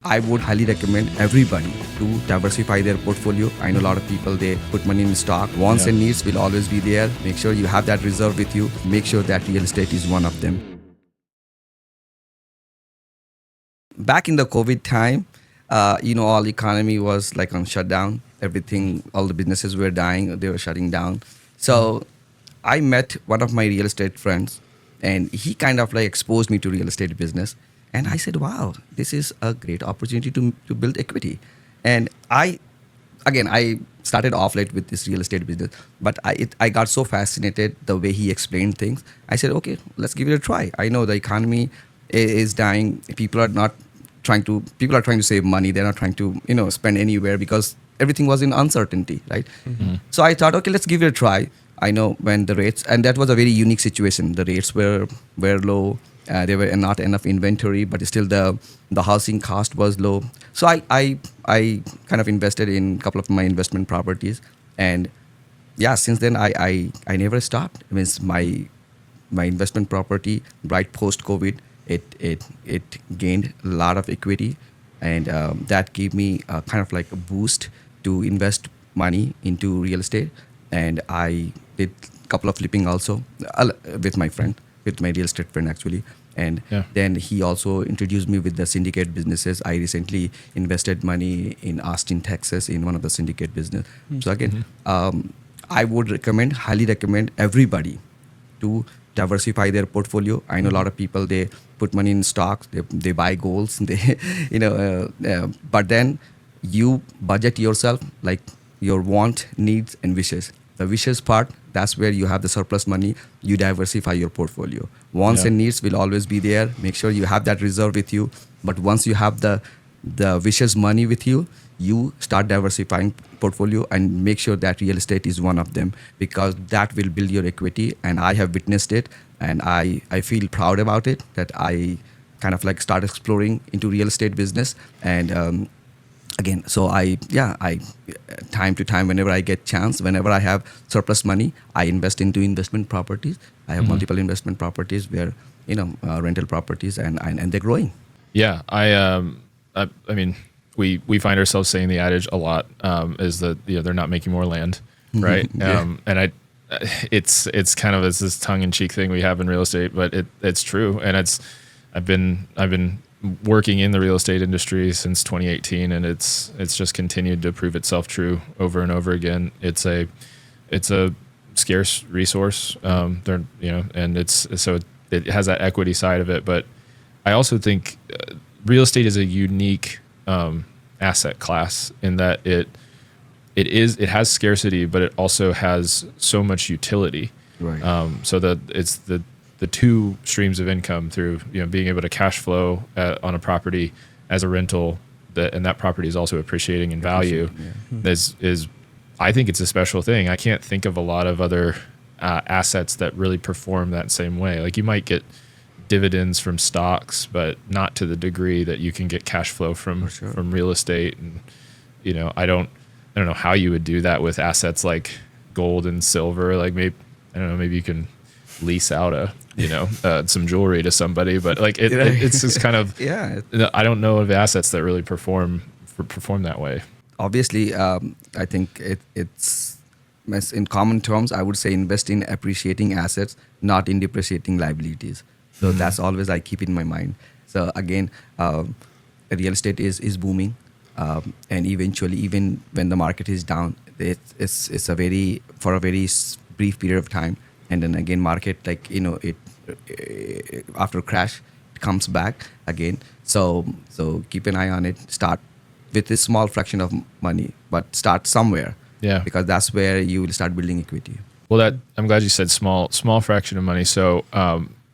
I would highly recommend everybody to diversify their portfolio. I know a lot of people, they put money in stock. Wants and needs will always be there. Make sure you have that reserve with you. Make sure that real estate is one of them. Back in the COVID time, all economy was like on shutdown. Everything, all the businesses were dying. They were shutting down. So I met one of my real estate friends, and he kind of like exposed me to real estate business. And I said, wow, this is a great opportunity to build equity. And I started off late with this real estate business, but I got so fascinated the way he explained things. I said, okay, let's give it a try. I know the economy is dying. People are trying to save money. They're not trying to, spend anywhere because everything was in uncertainty, right? Mm-hmm. So I thought, okay, let's give it a try. I know when the rates, and that was a very unique situation. The rates were low. There were not enough inventory, but still the housing cost was low. So I kind of invested in a couple of my investment properties, and yeah, since then I never stopped. It means my investment property right post COVID, it gained a lot of equity, and that gave me kind of like a boost to invest money into real estate. And I did a couple of flipping also with my real estate friend actually. And then he also introduced me with the syndicate businesses. I recently invested money in Austin, Texas, in one of the syndicate business. Mm-hmm. So again, I would highly recommend everybody to diversify their portfolio. I know a lot of people, they put money in stocks, they buy golds, but then you budget yourself like your want, needs, and wishes. The wishes part, that's where you have the surplus money. You diversify your portfolio. Wants and needs will always be there. Make sure you have that reserve with you. But once you have the wishes money with you, you start diversifying portfolio and make sure that real estate is one of them, because that will build your equity. And I have witnessed it, and I feel proud about it that I kind of like start exploring into real estate business. And again, so I time to time, whenever I get chance, whenever I have surplus money, I invest into investment properties. I have multiple investment properties where rental properties, and they're growing. Yeah, I mean, we find ourselves saying the adage a lot, is that they're not making more land, right? And it's kind of this tongue-in-cheek thing we have in real estate, but it's true, and I've been working in the real estate industry since 2018, and it's just continued to prove itself true over and over again. It's a scarce resource, and it has that equity side of it. But I also think real estate is a unique asset class in that it has scarcity, but it also has so much utility. Right. So that it's the two streams of income through being able to cash flow on a property as a rental, and that property is also appreciating in value. Is I think it's a special thing. I can't think of a lot of other assets that really perform that same way. Like you might get dividends from stocks, but not to the degree that you can get cash flow from real estate. And I don't know how you would do that with assets like gold and silver. Like maybe you can lease out some jewelry to somebody, but like it's just kind of I don't know of assets that really perform that way. Obviously, I think it's in common terms, I would say invest in appreciating assets, not in depreciating liabilities. So that's always I keep in my mind. So again, real estate is booming, and eventually, even when the market is down, it's a very brief period of time. And then again, market it after crash, it comes back again. So keep an eye on it. Start with a small fraction of money, but start somewhere. Yeah, because that's where you will start building equity. Well, I'm glad you said small fraction of money. So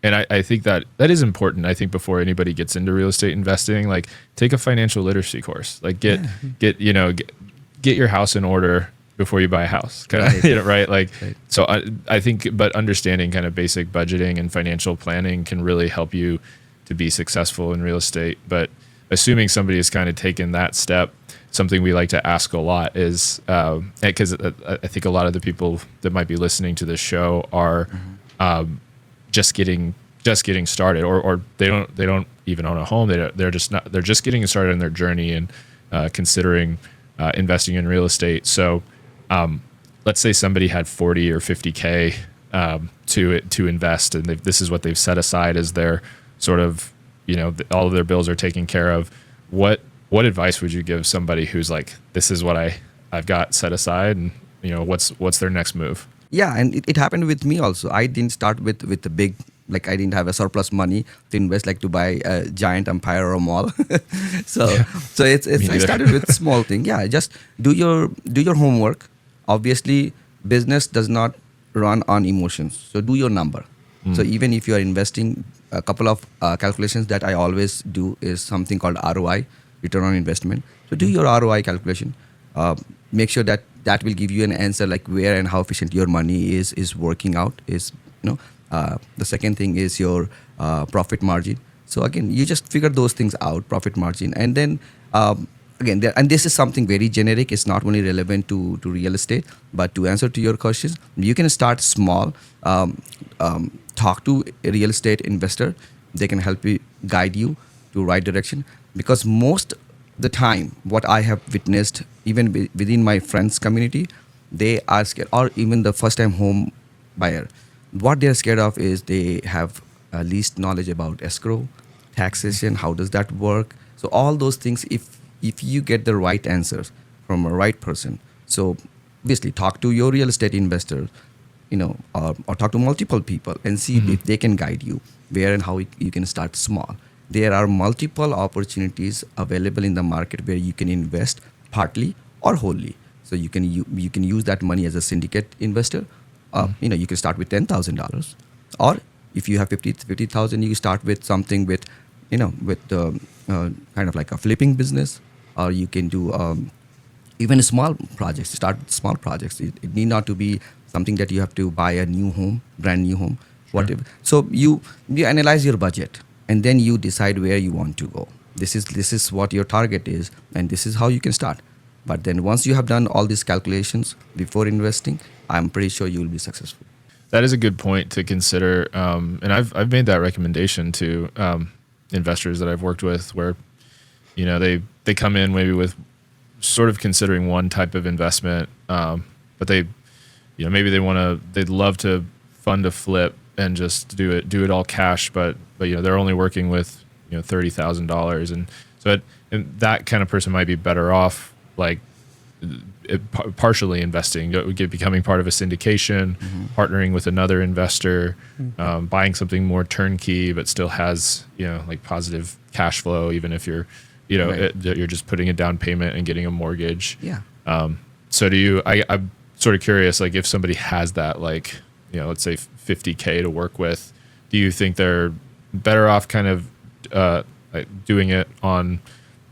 and I think that is important. I think before anybody gets into real estate investing, like take a financial literacy course. Like get your house in order before you buy a house, right? Like, so I think, but understanding kind of basic budgeting and financial planning can really help you to be successful in real estate. But assuming somebody has kind of taken that step, something we like to ask a lot is, because I think a lot of the people that might be listening to this show are just getting just getting started, or they don't even own a home. They're just getting started in their journey and considering investing in real estate. So let's say somebody had 40 or 50K to invest, and this is what they've set aside as their sort of, all of their bills are taken care of. What advice would you give somebody who's like, this is what I've got set aside, and what's their next move? Yeah, and it happened with me also. I didn't start with the big, like I didn't have a surplus money to invest, like to buy a giant empire or a mall. so Yeah. so it's Me I neither. started with small thing. Yeah, just do your homework. Obviously, business does not run on emotions. So do your number. So even if you are investing, a couple of calculations that I always do is something called ROI, return on investment. So do your ROI calculation. Make sure that will give you an answer, like where and how efficient your money is working out. The second thing is your profit margin. So again, you just figure those things out, profit margin, and then again, and this is something very generic. It's not only relevant to real estate, but to answer to your questions, you can start small. Talk to a real estate investor. They can help you, guide you to right direction. Because most the time, what I have witnessed, even within my friends community, they are scared, or even the first time home buyer, what they're scared of is they have least knowledge about escrow, taxation, how does that work. So all those things, if you get the right answers from a right person, so obviously talk to your real estate investor, or talk to multiple people and see if they can guide you where and how you can start small. There are multiple opportunities available in the market where you can invest partly or wholly. So you can use that money as a syndicate investor. You can start with $10,000, or if you have 50,000, you start with something with kind of like a flipping business, or you can do even small projects. Start with small projects. It need not to be something that you have to buy a new home, brand new home, whatever. So you analyze your budget, and then you decide where you want to go. This is what your target is, and this is how you can start. But then once you have done all these calculations before investing, I'm pretty sure you will be successful. That is a good point to consider, and I've made that recommendation to investors that I've worked with, where they come in maybe with sort of considering one type of investment, but they maybe they'd love to fund a flip and just do it all cash, but they're only working with $30,000, and so and that kind of person might be better off like partially investing, becoming part of a syndication, partnering with another investor, buying something more turnkey, but still has like positive cash flow, even if you're Right. you're just putting a down payment and getting a mortgage. Yeah. So I'm sort of curious, like if somebody has that, like let's say 50K to work with, do you think they're better off kind of like doing it on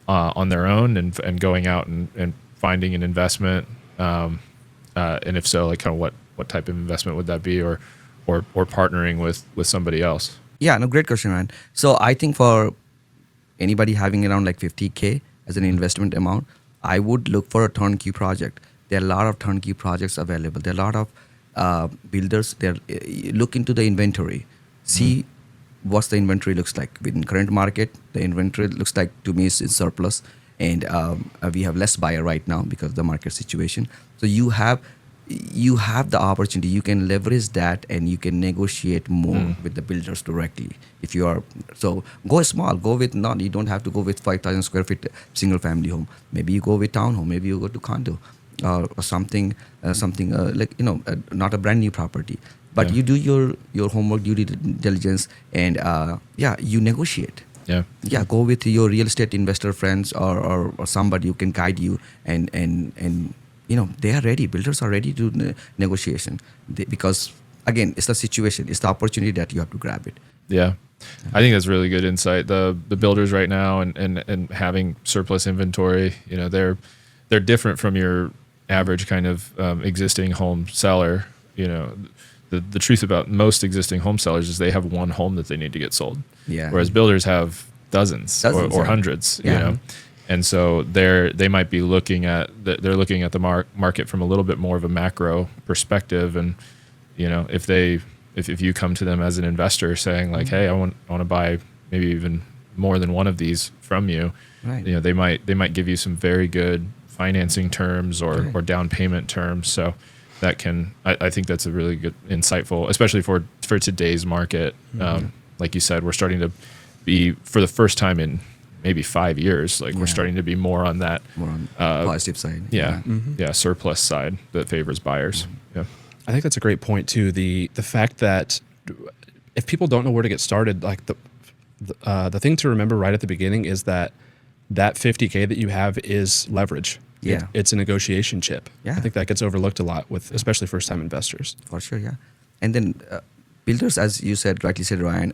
their own and going out and finding an investment, and if so, like kind of what type of investment would that be, or partnering with somebody else? Yeah, no, great question, Ryan. So I think for anybody having around like 50K as an investment amount, I would look for a turnkey project. There are a lot of turnkey projects available. There are a lot of builders. Look into the inventory. See what's the inventory looks like. Within current market, the inventory looks like, to me, is in surplus. And we have less buyer right now because of the market situation. So you have the opportunity. You can leverage that, and you can negotiate more with the builders directly. If you are so, go small. Go with not. You don't have to go with 5,000 square feet single family home. Maybe you go with townhome. Maybe you go to condo, or something like not a brand new property. But Yeah. you do your homework, due diligence, and you negotiate. Yeah. Go with your real estate investor friends, or somebody who can guide you, and they are ready. Builders are ready to negotiation, because again, it's the situation, it's the opportunity that you have to grab it. Yeah. I think that's really good insight. The builders right now and having surplus inventory, they're different from your average kind of existing home seller. The truth about most existing home sellers is they have one home that they need to get sold. Yeah. Whereas builders have dozens or Yeah. hundreds, Yeah. And so they might be looking at the market from a little bit more of a macro perspective, and if they if you come to them as an investor saying like, hey, I want to buy maybe even more than one of these from you, Right. you know, they might give you some very good financing terms or down payment terms. So that can, I think that's a really good, insightful, especially for today's market. Like you said, we're starting to be, for the first time in maybe 5 years, like we're starting to be more on that, More on positive side. surplus side that favors buyers. Yeah. I think that's a great point too. The fact that if people don't know where to get started, like the thing to remember right at the beginning is that $50K that you have is leverage. Yeah. It's a negotiation chip. Yeah. I think that gets overlooked a lot with especially first time investors. For sure, yeah. And then builders, as you said, rightly said, Ryan,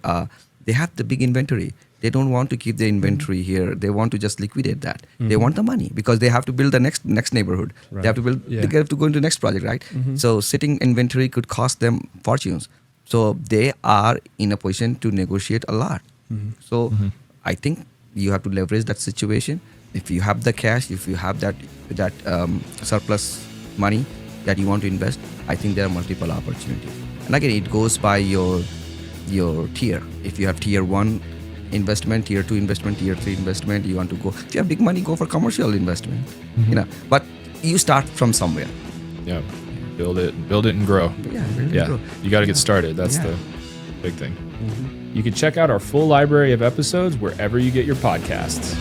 they have the big inventory. They don't want to keep the inventory here. They want to just liquidate that. They want the money because they have to build the next neighborhood. Right. They have to build. Yeah. They have to go into the next project, right? So sitting inventory could cost them fortunes. So they are in a position to negotiate a lot. So I think you have to leverage that situation. If you have the cash, if you have that surplus money that you want to invest, I think there are multiple opportunities. And again, it goes by your tier. If you have tier 1 investment, tier 2 investment, tier 3 investment, you want to go. If you have big money, go for commercial investment. You know, but you start from somewhere. Yeah. Build it and grow. Yeah, build and grow. You got to get started. That's Yeah. the big thing. You can check out our full library of episodes wherever you get your podcasts.